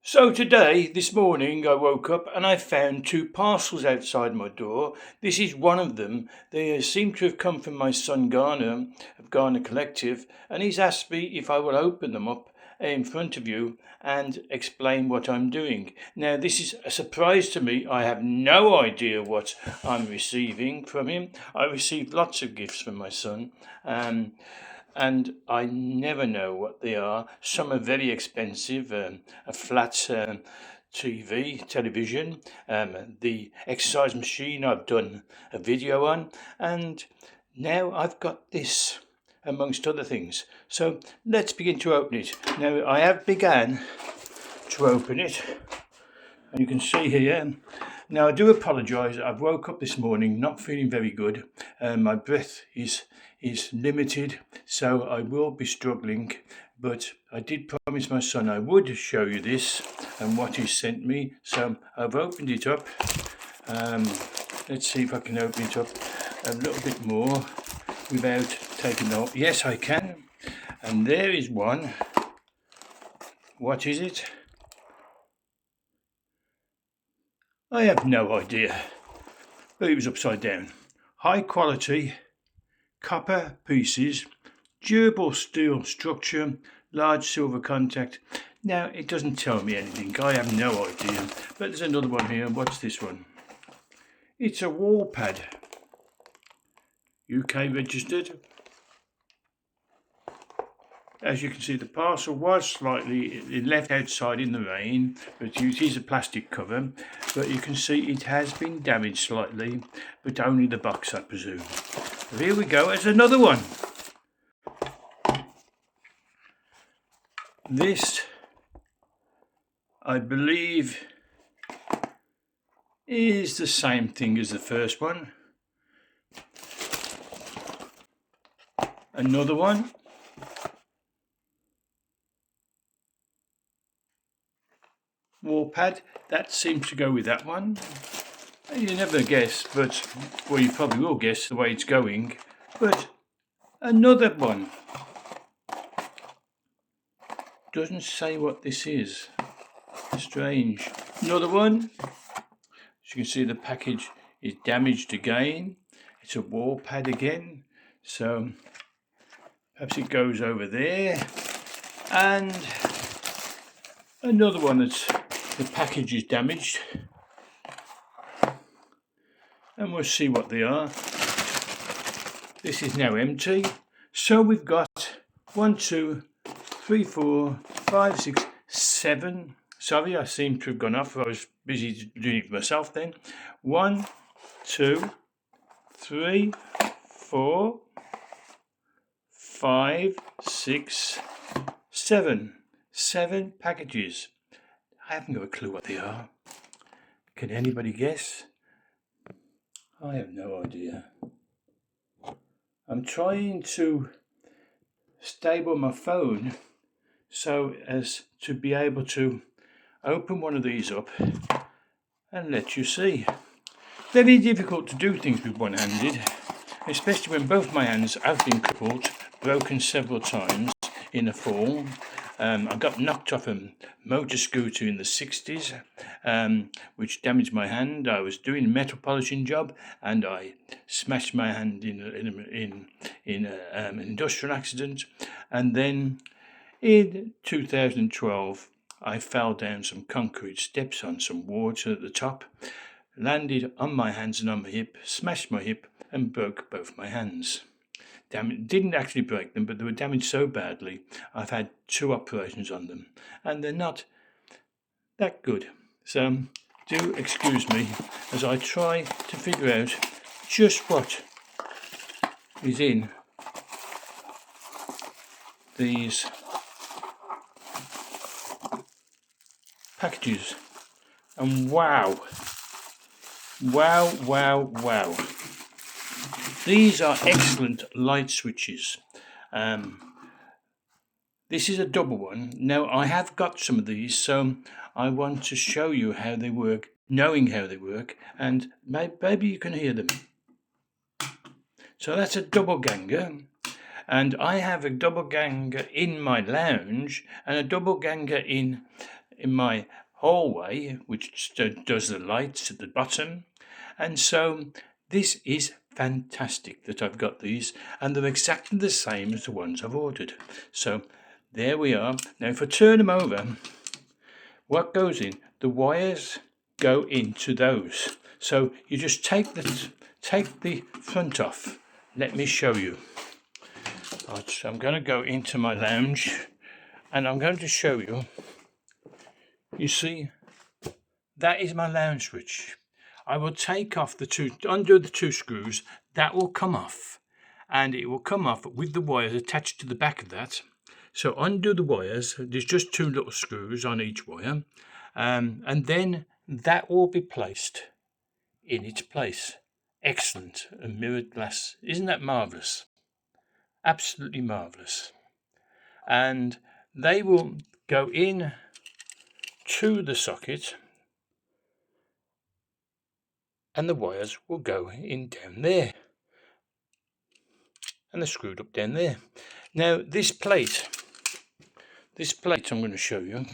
So today, this morning, I woke up and I found two parcels outside my door. This is one of them. They seem to have come from my son Garner of Garner Collective, and he's asked me if I will open them up in front of you and explain what I'm doing. Now, this is a surprise to me. I have no idea what I'm receiving from him. I received lots of gifts from my son. And I never know what they are. Some are very expensive, a flat television, the exercise machine I've done a video on, and now I've got this, amongst other things. So let's begin to open it. Now I have begun to open it, and you can see here. Now I do apologise. I've woke up this morning not feeling very good. My breath is limited, so I will be struggling. But I did promise my son I would show you this and what he sent me. So I've opened it up. Let's see if I can open it up a little bit more without taking off. Yes, I can. And there is one. What is it? I have no idea. But it was upside down. High quality copper pieces, durable steel structure, large silver contact. Now, it doesn't tell me anything. I have no idea. But there's another one here. What's this one? It's a wall pad. UK registered. As you can see, the parcel was slightly left outside in the rain, but it is a plastic cover. But you can see it has been damaged slightly, but only the box, I presume. So here we go. There's another one. This, I believe, is the same thing as the first one. Another one. Wall pad, that seems to go with that one. You never guess, but, well, you probably will guess the way it's going. But another one. Doesn't say what this is. Strange. Another one. As you can see, the package is damaged again. It's a wall pad again. So perhaps it goes over there. And another one that's the package is damaged. And we'll see what they are. This is now empty. So we've got 1, 2, 3, 4, 5, 6, 7. Sorry, I seem to have gone off. I was busy doing it myself then. 1, 2, 3, 4, 5, 6, 7. 7 packages. I haven't got a clue what they are. Can anybody guess? I have no idea. I'm trying to stable my phone so as to be able to open one of these up and let you see. Very difficult to do things with one-handed, especially when both my hands have been crippled, broken several times in a fall. I got knocked off a motor scooter in the 60s, which damaged my hand. I was doing a metal polishing job and I smashed my hand in an industrial accident. And then in 2012, I fell down some concrete steps on some water at the top, landed on my hands and on my hip, smashed my hip and broke both my hands. Didn't actually break them, but they were damaged so badly. I've had 2 operations on them, and they're not that good. So do excuse me as I try to figure out just what is in these packages. And wow. These are excellent light switches. This is a double one. Now, I have got some of these, so I want to show you how they work, knowing how they work, and maybe you can hear them. So that's a double ganger, and I have a double ganger in my lounge and a double ganger in in my hallway, which does the lights at the bottom. And so this is fantastic that I've got these, and they're exactly the same as the ones I've ordered. So there we are. Now if I turn them over, what goes in? The wires go into those. So you just take the front off. Let me show you. So I'm going to go into my lounge and I'm going to show you. You see, that is my lounge switch. I will take off undo the two screws. That will come off, and it will come off with the wires attached to the back of that. So undo the wires. There's just two little screws on each wire, and then that will be placed in its place. Excellent. A mirrored glass. Isn't that marvellous? Absolutely marvellous. And they will go in to the socket, and the wires will go in down there, and they're screwed up down there. Now this plate I'm going to show you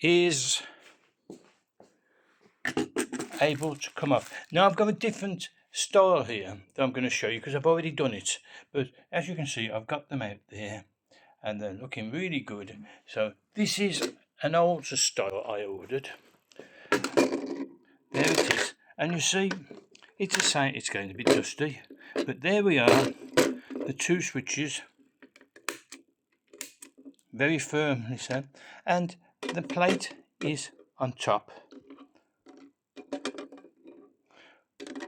is able to come off. Now I've got a different style here that I'm going to show you because I've already done it, but as you can see I've got them out there and they're looking really good. So this is an older style I ordered. There it is, and you see it's the same. It's going to be dusty, but there we are, the two switches, very firmly so, and the plate is on top.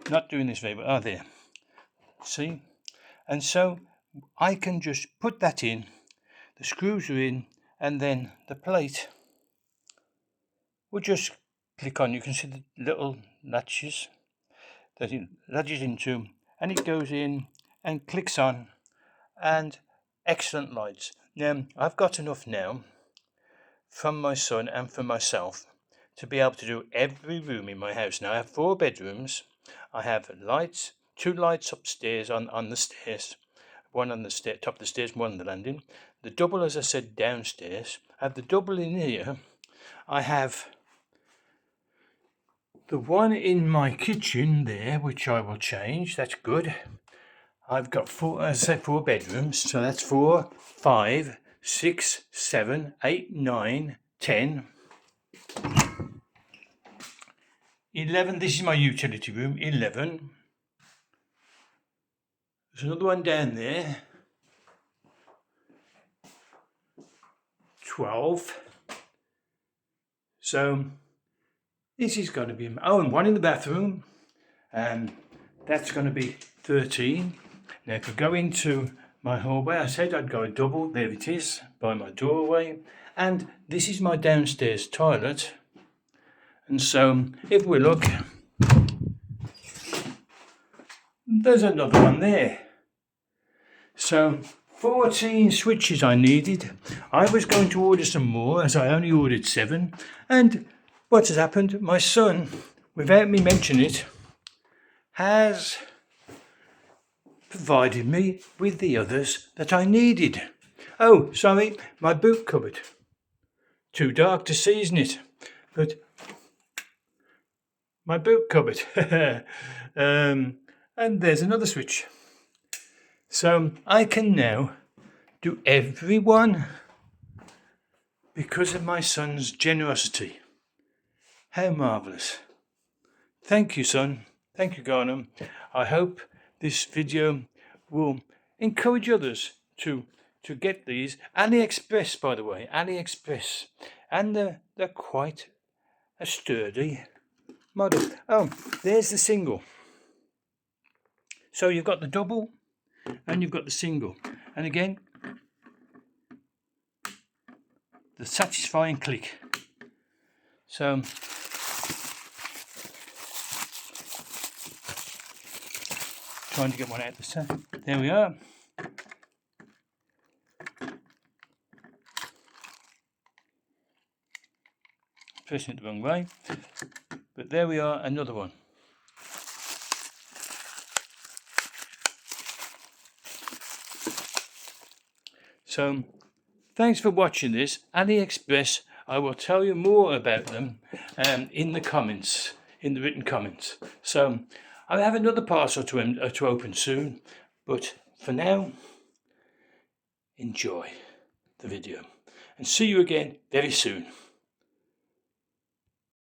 Not doing this very well. Oh, there. See? And so I can just put that in, the screws are in, and then the plate will just click on. You can see the little latches that it latches into, and it goes in and clicks on, and excellent lights. Now, I've got enough now from my son and from myself to be able to do every room in my house. Now, I have 4 bedrooms. I have lights, 2 lights upstairs on the stairs, one on the top of the stairs, one on the landing. The double, as I said, downstairs. I have the double in here. I have the one in my kitchen there, which I will change. That's good. I've got 4, as I said, 4 bedrooms. So that's 4, 5, 6, 7, 8, 9, 10. 11, this is my utility room, 11. There's another one down there, 12. So this is going to be, oh, and one in the bathroom, and that's going to be 13. Now if I go into my hallway, I said I'd go a double, there it is, by my doorway, and this is my downstairs toilet. And so if we look, there's another one there. So 14 switches I needed. I was going to order some more as I only ordered 7. And what has happened? My son, without me mentioning it, has provided me with the others that I needed. Oh, sorry, my boot cupboard. Too dark to see, isn't it? But my boot cupboard. And there's another switch. So I can now do every one because of my son's generosity. How marvellous. Thank you, son. Thank you, Garnham. I hope this video will encourage others to get these. AliExpress, by the way, AliExpress. And they're quite a sturdy model. Oh, there's the single. So you've got the double and you've got the single. And again, the satisfying click. So trying to get one out the side. There we are. Pressing it the wrong way. But there we are, another one. So thanks for watching this. AliExpress, I will tell you more about them in the comments, in the written comments. So I'll have another parcel to open soon, but for now, enjoy the video and see you again very soon.